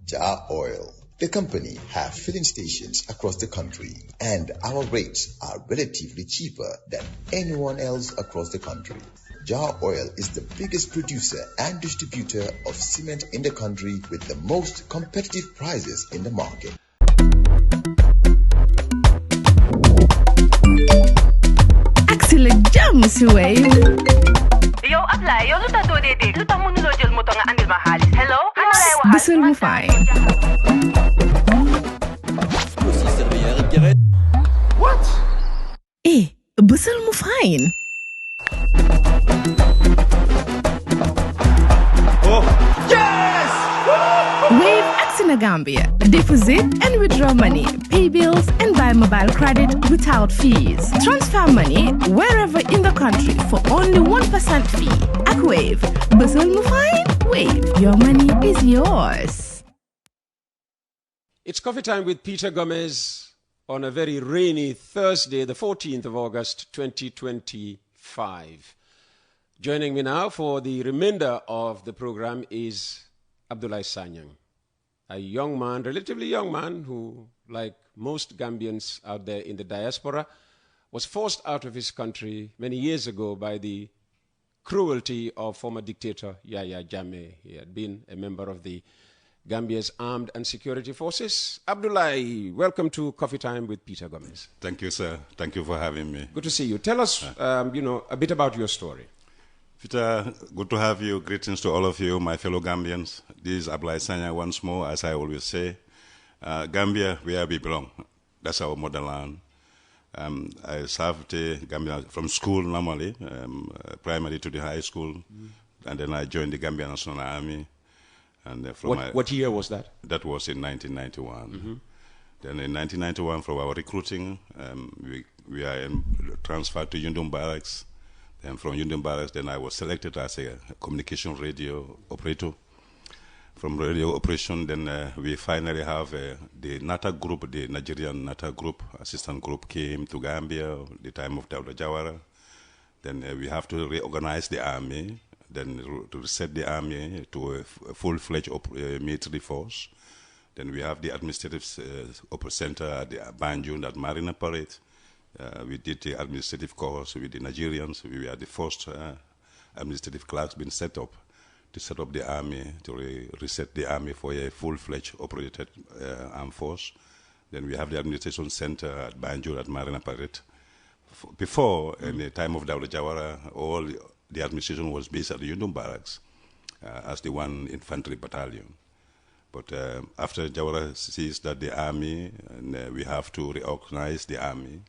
Jar Oil. The company have filling stations across the country, and our rates are relatively cheaper than anyone else across the country. Jar Oil is the biggest producer and distributor of cement in the country with the most competitive prices in the market. Excellent Jammeh si Wave. Yo, Abdullah, yo, luta do dede. Luta mënuloo jël moto nga andil ma xaalis. Hello? Ano lay waxal? Bësal mu fine. What? Bësal mu fine. Oh, yes! Wave acts in Gambia. Deposit and withdraw money, pay bills and buy mobile credit without fees. Transfer money wherever in the country for only 1% fee. At Wave, Bësal mu fine. Wave, your money is yours. It's coffee time with Peter Gomez on a very rainy Thursday, the 14th of August, 2025. Joining me now for the remainder of the program is Abdullah Sanyang, a young man, relatively young man, who, like most Gambians out there in the diaspora, was forced out of his country many years ago by the cruelty of former dictator Yahya Jammeh. He had been a member of the Gambia's armed and security forces. Abdullah, welcome to Coffee Time with Peter Gomez. Thank you, sir. Thank you for having me. Good to see you. Tell us, a bit about your story. Peter, good to have you. Greetings to all of you, my fellow Gambians. This is Abdullah Sanya once more, as I always say. Gambia, where we belong. That's our motherland. I served Gambia from school normally, primary to the high school, and then I joined the Gambia National Army. And what year was that? That was in 1991. Then in 1991, from our recruiting, we are transferred to Yundum Barracks. Then from Yundum Barracks, then I was selected as a communication radio operator. From radio operation, then we finally have the NATA group, the Nigerian NATA group, assistant group came to Gambia at the time of Dawda Jawara. Then we have to reorganize the army, then to reset the army to a full-fledged military force. Then we have the administrative center at the Banjul at Marina Parade. We did the administrative course with the Nigerians. We were the first administrative clerks being set up to set up the army, to reset the army for a full-fledged operated armed force. Then we have the administration center at Banjul at Marina Parade. Before, in the time of Dawda Jawara, all the administration was based at the Yundum Barracks as the 1 infantry battalion. But after Jawara sees that the army, and we have to reorganize the army,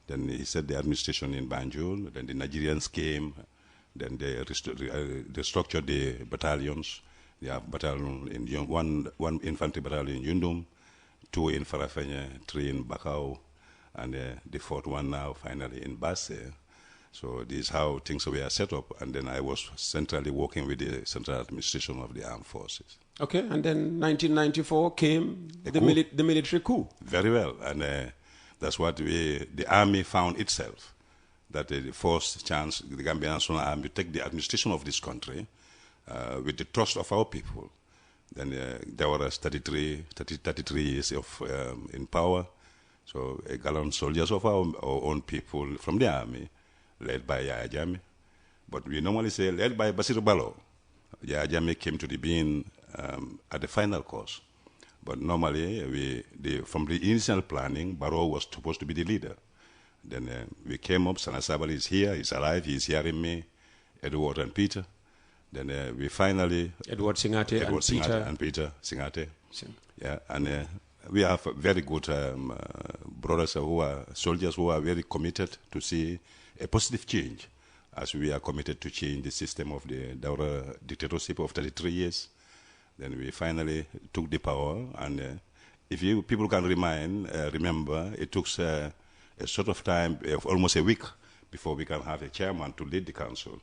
then he set the administration in Banjul, then the Nigerians came, then they restructured the battalions. They have battalion in one infantry battalion in Yundum, 2 in Farafenye, 3 in Bakau, and the 4th one now finally in Basse. So this is how things were set up, and then I was centrally working with the central administration of the armed forces. Okay, and then 1994 came the military coup. Very well, and that's what the army found itself, that the first chance the Gambian National Army to take the administration of this country with the trust of our people. Then there were 33 years of in power, so gallant soldiers of our own people from the army, led by Yahya Jammeh. But we normally say led by Basiru Balo. Yahya Jammeh came to the being at the final course. But normally, from the initial planning, Barrow was supposed to be the leader. Then we came up, Sana Sabali is here, he's alive, he's hearing me, Edward and Peter. Then we finally... Edward Singate and Peter Singate. Yeah, and we have very good brothers who are soldiers who are very committed to see a positive change, as we are committed to change the system of the Daura dictatorship of 33 years. Then we finally took the power, and if people can remember, it took a sort of time, almost a week, before we can have a chairman to lead the council.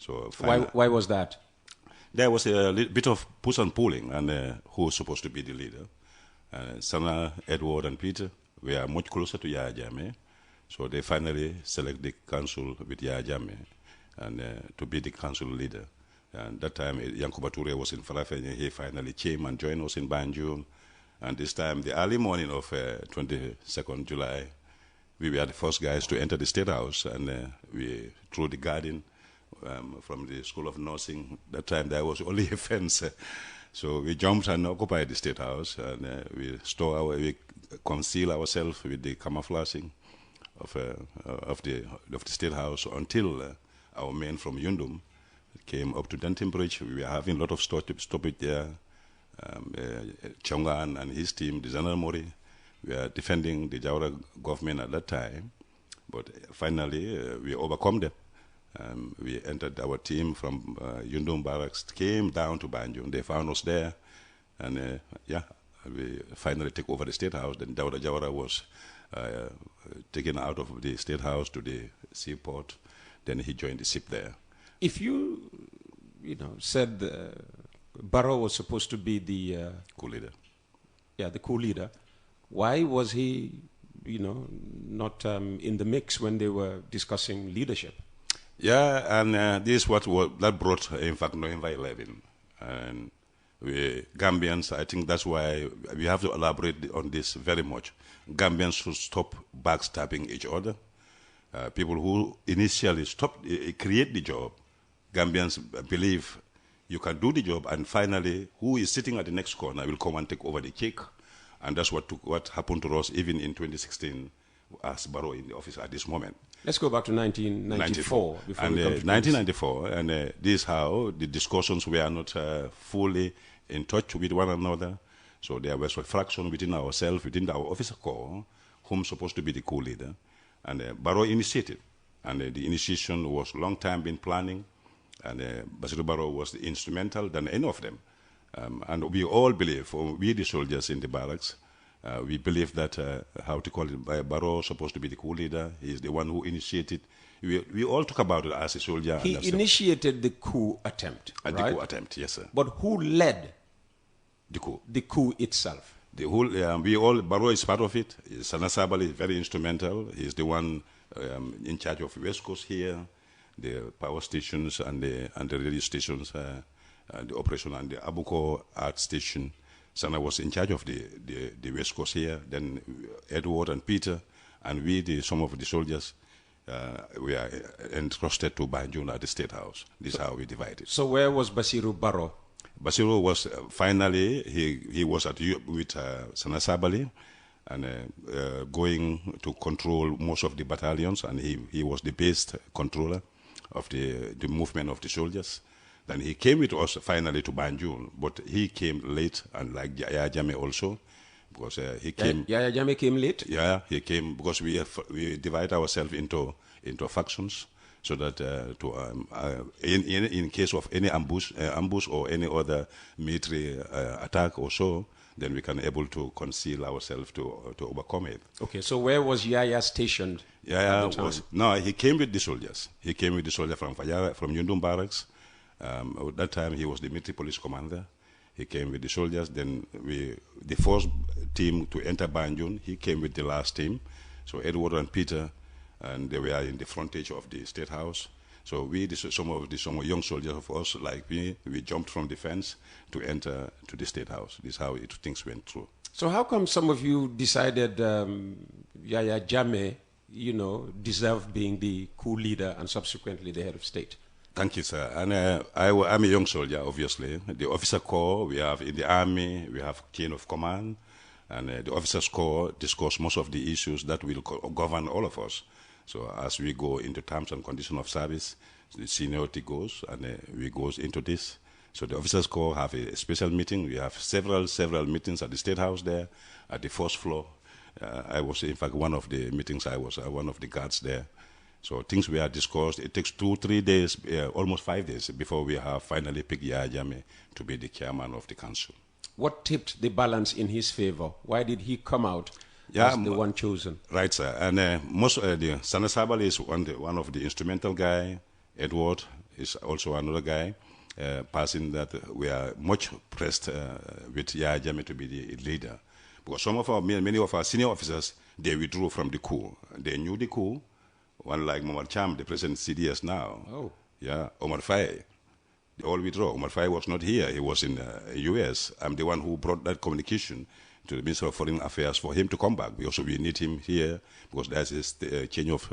So why was that? There was a bit of push and pulling, and who was supposed to be the leader. Sana, Edward, and Peter were much closer to Yahya Jammeh, so they finally select the council with Yahya Jammeh and to be the council leader. And that time, Yankuba Toure was in Farafenni. He finally came and joined us in Banjul. And this time, the early morning of 22nd July, we were the first guys to enter the State House. And we, through the garden from the School of Nursing, that time there was only a fence. So we jumped and occupied the State House. And we conceal ourselves with the camouflaging of the State House until our men from Yundum came up to Denton Bridge. We were having a lot of stoppage there. Chongan and his team, the General Mori, were defending the Jawara government at that time. But finally, we overcome them. We entered our team from Yundum Barracks, came down to Banjul. They found us there. And we finally took over the State House. Then Jawara was taken out of the State House to the seaport. Then he joined the ship there. If you said Barrow was supposed to be the coup leader. Yeah, the coup leader. Why was he, not in the mix when they were discussing leadership? Yeah, and this is what that brought, in fact, November 11. And we Gambians, I think that's why we have to elaborate on this very much. Gambians should stop backstabbing each other. People who initially create the job, Gambians believe you can do the job, and finally, who is sitting at the next corner will come and take over the cake. And that's what happened to us even in 2016 as Barrow in the office at this moment. Let's go back to 1994. Before and we come to 1994, and this is how the discussions were not fully in touch with one another. So there was a fraction within ourselves, within our officer corps, whom supposed to be the coup leader. And Barrow initiated. And the initiation was long time been planning. And Basiru Barrow was instrumental than any of them. And we all believe, we the soldiers in the barracks, we believe that, Barrow supposed to be the coup leader. He is the one who initiated. We all talk about it as a soldier. He initiated the coup attempt, right? The coup attempt, yes, sir. But who led the coup? The coup itself. The whole, Barrow is part of it. Sana Sabali is very instrumental. He's the one in charge of West Coast here, the power stations and the radio stations, the operation and the Abuko art station. Sana was in charge of the West Coast here. Then Edward and Peter and we, some of the soldiers, we are entrusted to Banjul at the State House. This is how we divided. So where was Basiru Barrow? Basiru was finally, he was with Sana Sabali and going to control most of the battalions, and he was the base controller of the movement of the soldiers. Then he came with us finally to Banjul, but he came late, and like Yaya Jammeh also, because he came. Yaya Jammeh came late? Yeah, he came because we divide ourselves into factions, so that in case of any ambush or any other military attack or so, then we can able to conceal ourselves to overcome it. Okay, so where was Yaya stationed? Yaya he came with the soldiers. He came with the soldiers from Yundum Barracks. At that time, he was the military police commander. He came with the soldiers. Then the first team to enter Banjul, he came with the last team. So Edward and Peter, and they were in the frontage of the State House. So some young soldiers of us, like me, we jumped from the fence to enter to the State House. This is how things went through. So how come some of you decided Yaya Jammeh, deserved being the coup leader and subsequently the head of state? Thank you, sir. And I'm a young soldier, obviously. The officer corps, we have in the army, we have chain of command, and the officers corps discuss most of the issues that will govern all of us. So as we go into terms and conditions of service, the seniority goes, and we goes into this. So the officers corps have a special meeting. We have several meetings at the State House there, at the first floor. I was, in fact, one of the meetings. I was one of the guards there. So things were discussed. It takes 2-3 days, almost 5 days, before we have finally picked Yaya Jammeh to be the chairman of the council. What tipped the balance in his favor? Why did he come out as the one chosen? Right, sir. And most the Sana Sabali is one of the instrumental guy. Edward is also another guy. Passing that we are much pressed with Yaya Jammeh to be the leader. Because many of our senior officers, they withdrew from the coup. They knew the coup. One like Momar Cham, the president CDS now. Oh. Yeah, Omar Faye. They all withdraw. Omar Faye was not here. He was in US. I'm the one who brought that communication to the Minister of Foreign Affairs for him to come back. We need him here because there's a change of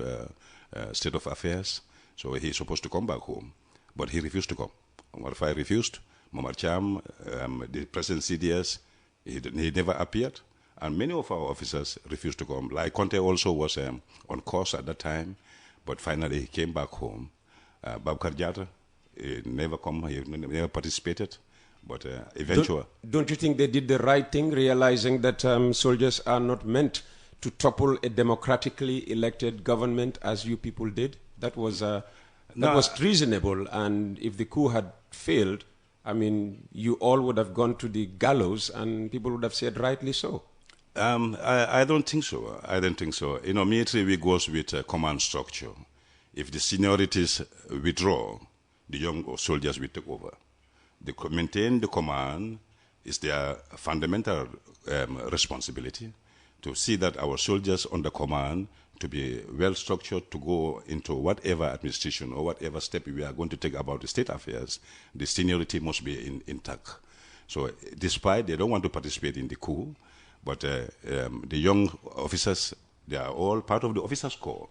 state of affairs. So he's supposed to come back home. But he refused to come. Omar Faye refused. Momar Cham, the President CDS, he never appeared. And many of our officers refused to come. Like Conte also was on course at that time. But finally he came back home. Babkar Jatta, he never come, he never participated. But eventually... Don't you think they did the right thing, realizing that soldiers are not meant to topple a democratically elected government as you people did? That was treasonable, and if the coup had failed, I mean, you all would have gone to the gallows, and people would have said rightly so. I don't think so. I don't think so. You know, military, we goes with a command structure. If the seniorities withdraw, the young soldiers will take over. They maintain the command is their fundamental responsibility to see that our soldiers under command to be well structured to go into whatever administration or whatever step we are going to take about the state affairs. The seniority must be intact. So despite they don't want to participate in the coup, but the young officers, they are all part of the officers' corps.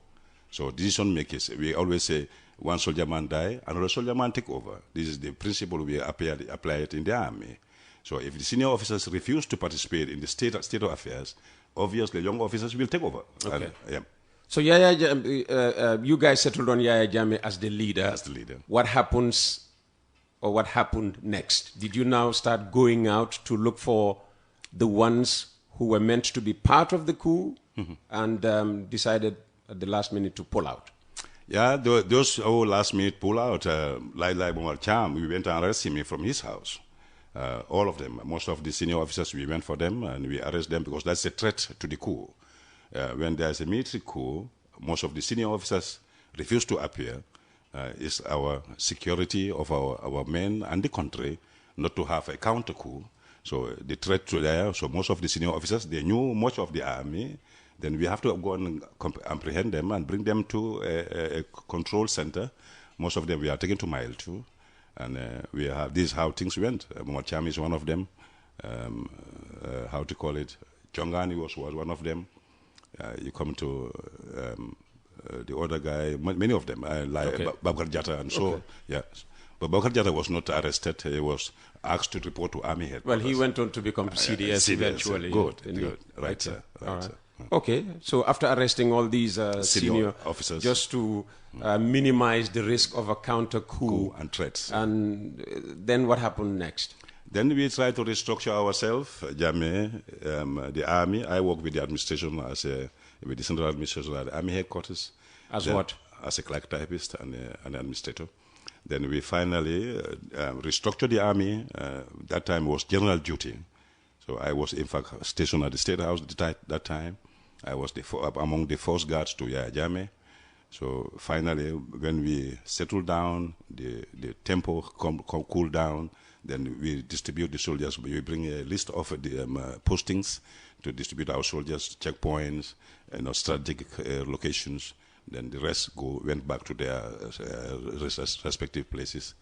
So decision makers, we always say, one soldier man die, another soldier man take over. This is the principle we apply it in the army. So if the senior officers refuse to participate in the state of affairs, obviously young officers will take over. Okay. And, So you guys settled on Yahya Jammeh as the leader. As the leader. What happens, or what happened next? Did you now start going out to look for the ones who were meant to be part of the coup and decided at the last minute to pull out? Yeah, those who last minute pull out, like Omar Cham, we went and arrested him from his house. All of them, most of the senior officers, we went for them and we arrested them because that's a threat to the coup. When there's a military coup, most of the senior officers refuse to appear. It's our security of our men and the country not to have a counter coup. So the threat to there, so most of the senior officers, they knew much of the army. Then we have to go and apprehend them and bring them to a control center. Most of them we are taken to Mile 2. And we have, this is how things went. Momar Cham is one of them. How to call it? Chongani was one of them. You come to the other guy, many of them, like Babkar Jatta and so, Okay. yeah. But Babkar Jatta was not arrested. He was asked to report to army headquarters. Well, he went on to become CDS eventually. Good. Right, sir. All right. Okay, so after arresting all these senior officers, just to minimize the risk of a counter coup and threats. And then what happened next? Then we try to restructure ourselves, Jammeh, the army. I work with the administration with the central administration at the army headquarters. As what? As a clerk typist and an administrator. Then we finally restructured the army. That time was general duty. So I was in fact stationed at the Statehouse at that time. I was among the first guards to Yahya Jammeh. So finally, when we settle down, the tempo cool down, then we distribute the soldiers. We bring a list of the postings to distribute our soldiers, checkpoints, strategic locations. Then the rest went back to their respective places.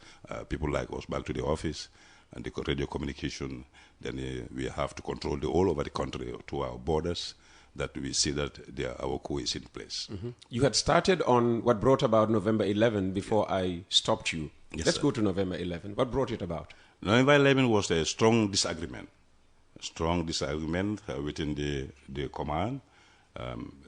People like us back to the office and the radio communication. Then we have to control all over the country to our borders, that we see that our coup is in place. Mm-hmm. You had started on what brought about November 11 before I stopped you. Yes, Let's sir. go to November 11. What brought it about? November 11 was a strong disagreement. Within the command.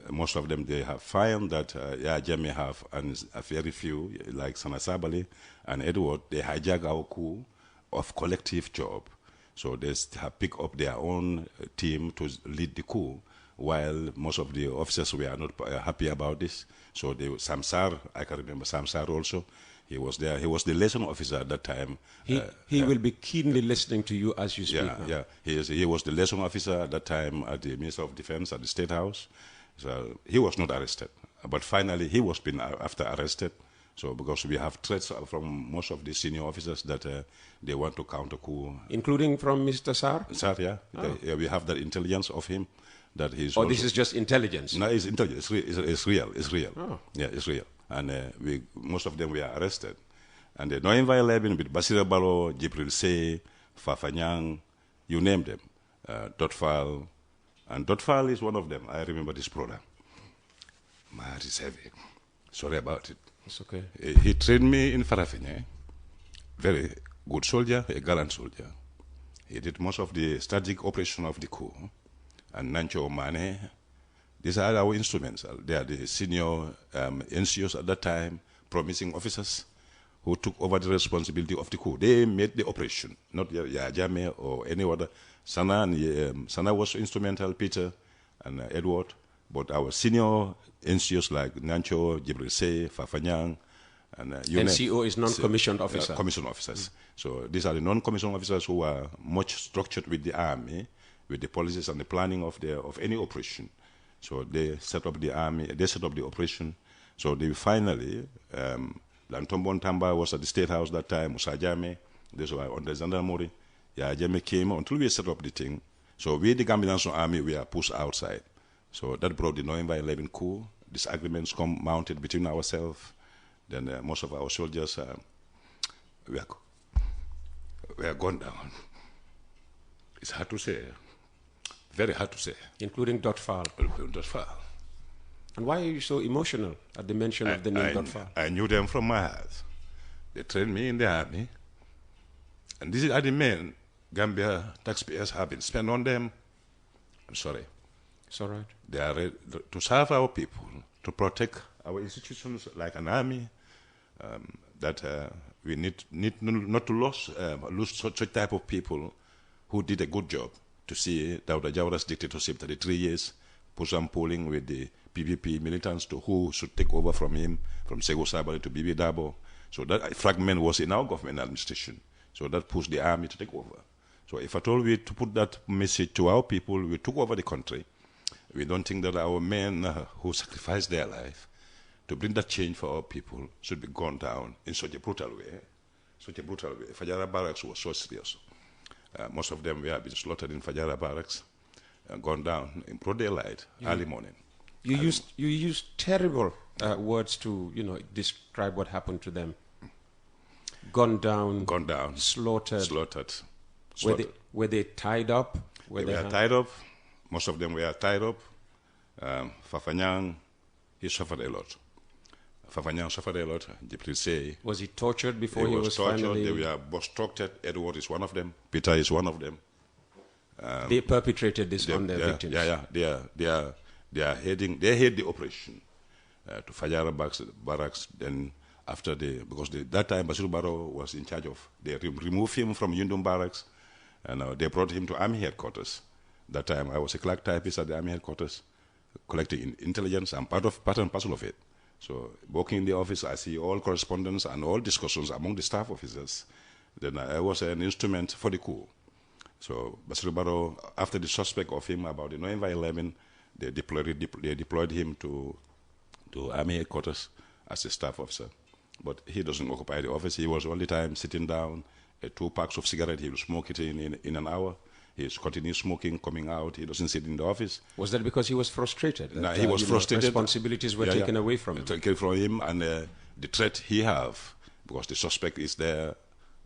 Most of them, they have found that Yahya Jammeh have a very few, like Sana Sabali and Edward, they hijack our coup of collective job. So they have picked up their own team to lead the coup, while most of the officers were not happy about this. So Samsar, I can remember Samsar also, he was there. He was the liaison officer at that time. He will be keenly listening to you as you speak now. Yeah. He was the liaison officer at that time at the Minister of Defense at the Statehouse. So he was not arrested. But finally, he was been after arrested. So because we have threats from most of the senior officers that they want to counter coup. Including from Mr. Sar? Sar, yeah. Yeah. We have that intelligence of him. That he's this is just intelligence? No, it's intelligence. It's real. It's real. Oh. Yeah, it's real. And most of them were arrested. And the November 11 with Basira Balo, Jibril Sey, Fafanyang, you name them, Dotfal. And Dotfal is one of them. I remember this brother. My heart is heavy. Sorry about it. It's okay. He trained me in Farafenye. Very good soldier, a gallant soldier. He did most of the strategic operation of the coup. And Nancho Mane, these are our instruments. They are the senior NCOs at that time, promising officers who took over the responsibility of the coup. They made the operation, not Jammeh or any other. Sana was instrumental, Peter and Edward, but our senior NCOs like Nancho, Jibril Sey, Fafanyang, and NCO is non-commissioned officer. Commissioned officers. So these are the non-commissioned officers who are much structured with the army, with the policies and the planning of any operation. So they set up the army, they set up the operation. So they finally, Lantombon Tamba was at the Statehouse that time, Musa Jammeh, these were under Gendarmerie. Yeah, Jammeh came until we set up the thing. So we, the Gambian National Army, we are pushed outside. So that brought the November 11 coup. Disagreements mounted between ourselves. Then most of our soldiers, we are gone down. It's hard to say. Very hard to say. Including Dotfal. Including Dotfal. And why are you so emotional at the mention of the name Dotfal? I knew them from my heart. They trained me in the army. And these are the men Gambia taxpayers have been spent on them. I'm sorry. It's all right. They are ready to serve our people, to protect our institutions like an army, that we need not to lose such type of people who did a good job to see Dawda Jawara's dictatorship 33 years, push on polling with the PPP militants to who should take over from him, from Sego Sabali to Bibi Dabo. So that fragment was in our government administration. So that pushed the army to take over. So if at all we to put that message to our people, we took over the country. We don't think that our men who sacrificed their life to bring that change for our people should be gone down in such a brutal way. Such a brutal way. Fajara Barracks was so serious. Most of them have been slaughtered in Fajara Barracks, gone down in broad daylight, early morning. You used terrible words to describe what happened to them. Gone down, slaughtered. Were they tied up? They were tied up. Most of them were tied up. Fafanyang, he suffered a lot. Fafanyang suffered a lot. Jibril Sey. Was he tortured before he was tortured? Finally... They were obstructed. Edward is one of them. Peter is one of them. They perpetrated this on their victims. They head the operation to Fajara Barracks. Then after because that time Basiru Barrow was in charge of, they removed him from Yundum Barracks, and they brought him to Army headquarters. That time I was a clerk typist at the Army headquarters, collecting intelligence. I'm part and parcel of it. So working in the office, I see all correspondence and all discussions among the staff officers. Then I was an instrument for the coup. So Basiru Barrow, after the suspect of him about the November 11, they deployed him to Army headquarters as a staff officer. But he doesn't occupy the office. He was all the time sitting down, 2 packs of cigarettes. He will smoke it in an hour. He continues smoking, coming out. He doesn't sit in the office. Was that because he was frustrated? No, he was frustrated. Responsibilities were taken away from him. Taken from him, and the threat he have, because the suspect is there,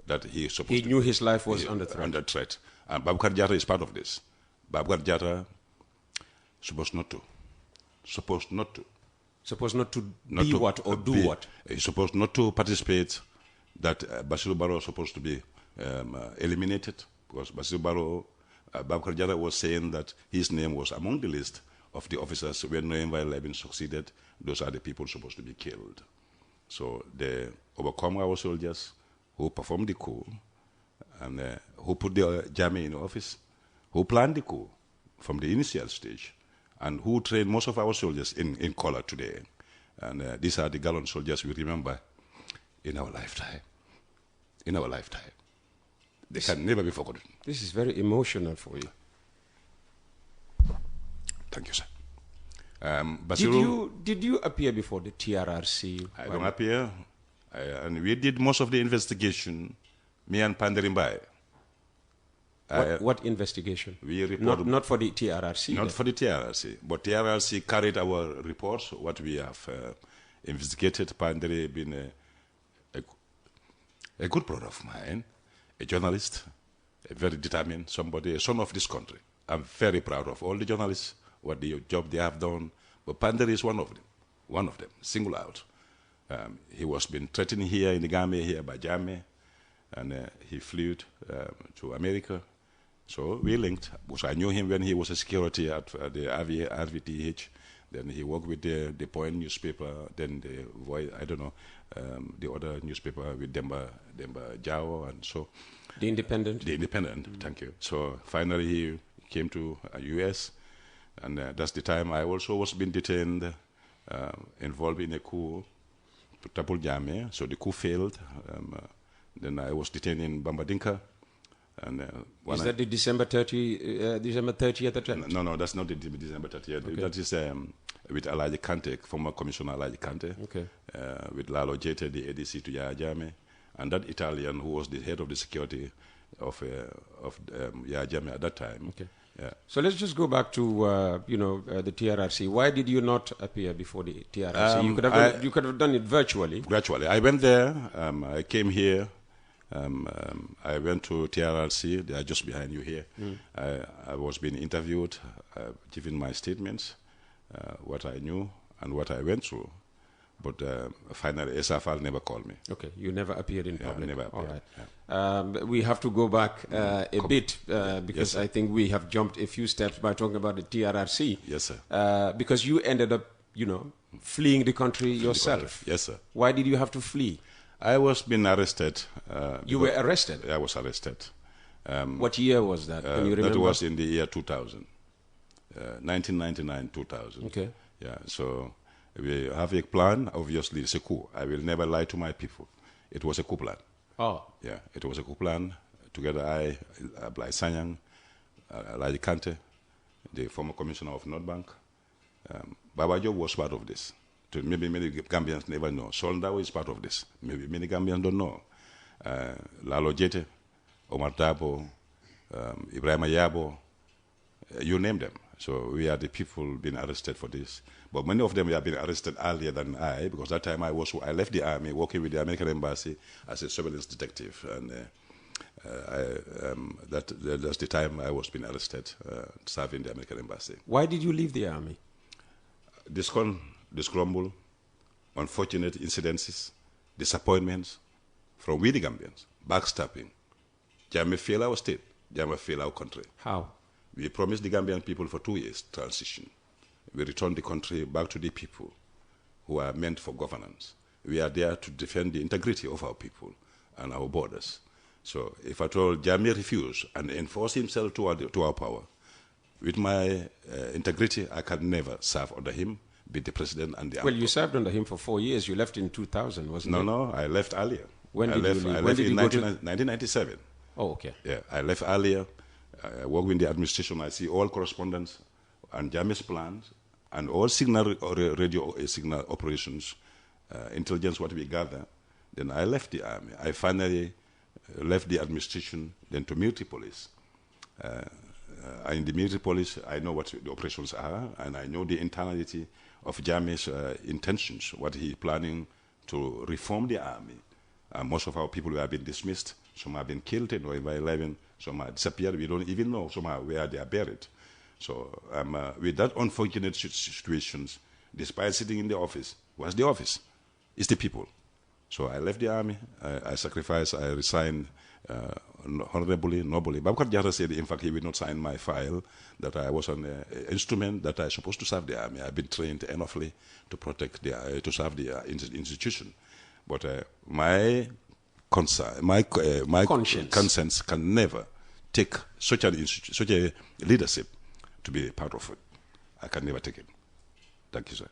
that he is supposed he knew his life was under threat. Under threat. And Babukar Jatta is part of this. Babukar Jatta supposed not to. Supposed not to do what? He's supposed not to participate, that Basiru Barrow was supposed to be eliminated, because Basiru Barrow, Babukar Jatta was saying that his name was among the list of the officers when November 11 succeeded. Those are the people supposed to be killed. So they overcome our soldiers who performed the coup, and who put the Jammeh in office, who planned the coup from the initial stage, and who trained most of our soldiers in color today. And these are the gallant soldiers we remember in our lifetime. In our lifetime. They can never be forgotten. This is very emotional for you. Thank you, sir. Did you appear before the TRRC? I don't appear. And we did most of the investigation, me and Panderimbai. What investigation? We report not for the TRRC. Not for the TRRC, but TRRC carried our reports, what we have investigated. Panderi been a good brother of mine, a journalist, a very determined somebody, a son of this country. I'm very proud of all the journalists, what the job they have done. But Panderi is one of them, single out. He was been threatened here in the Gambia here by Jammeh, and he flew to America. So we linked, because I knew him when he was a security at the RVTH. Then he worked with the Point newspaper, then the Voice, I don't know, the other newspaper with Demba Jao, and so. The Independent? The Independent, thank you. So finally he came to US, and that's the time I also was being detained, involved in a coup to topple Jammeh. So the coup failed. Then I was detained in Bambadinka. And is that the December 30th attempt? No, that's not the December 30th. Okay. That is with Alaji Kante, former Commissioner Alaji Kante, okay. With Lalo Jete, the ADC to Yahya Jammeh, and that Italian who was the head of the security of Yahya Jammeh at that time. Okay. Yeah. So let's just go back to the TRRC. Why did you not appear before the TRRC? You could have done it virtually. Virtually, I went there. I came here. I went to TRRC. They are just behind you here. I was being interviewed, giving my statements, what I knew and what I went through. But finally, SFL never called me. Okay, you never appeared in public. Never appeared. All right. Yeah. We have to go back a bit because I think we have jumped a few steps by talking about the TRRC. Yes, sir. Because you ended up, fleeing the country yourself. Yes, sir. Why did you have to flee? I was being arrested. You were arrested? I was arrested. What year was that? Can you remember? That was in the year 2000. 1999, 2000. Okay. Yeah, so we have a plan. Obviously, it's a coup. I will never lie to my people. It was a coup plan. Oh. Yeah, it was a coup plan. Together, Abdullah Sanyang, Alaji Kante, the former commissioner of North Bank. Baba Job was part of this. Maybe many Gambians never know. Soldaw is part of this. Maybe many Gambians don't know. Lalo Jete, Omar Dabo, Ibrahim Yabo, you name them. So we are the people being arrested for this. But many of them have been arrested earlier than I, because that time I left the army, working with the American embassy as a surveillance detective, and that's the time I was being arrested, serving the American embassy. Why did you leave the army? This grumble, unfortunate incidences, disappointments from we the Gambians, backstabbing. Jammeh failed our state. Jammeh failed our country. How? We promised the Gambian people for 2 years transition. We returned the country back to the people who are meant for governance. We are there to defend the integrity of our people and our borders. So if at all Jammeh refused and enforced himself to our power, with my integrity, I can never serve under him, be the president and the Well, you served under him for 4 years. You left in 2000, wasn't it? No, I left earlier. When did you leave? I left in 1997. Oh, okay. Yeah, I left earlier. I work in the administration. I see all correspondence and Jammeh's plans and all signal or radio signal operations, intelligence, what we gather. Then I left the army. I finally left the administration, then to military police. In the military police, I know what the operations are, and I know the internality of Jammeh's intentions, what he's planning to reform the army. Most of our people have been dismissed. Some have been killed in November 11. Some have disappeared. We don't even know somehow where they are buried. So with that unfortunate situations, despite sitting in the office, what's the office? It's the people. So I left the army. I sacrificed. I resigned honorably, nobly. Babakar Jara said, in fact, he will not sign my file, that I was an instrument that I was supposed to serve the army. I've been trained enoughly to protect to serve the institution. But my conscience can never take such a leadership to be part of it. I can never take it. Thank you, sir.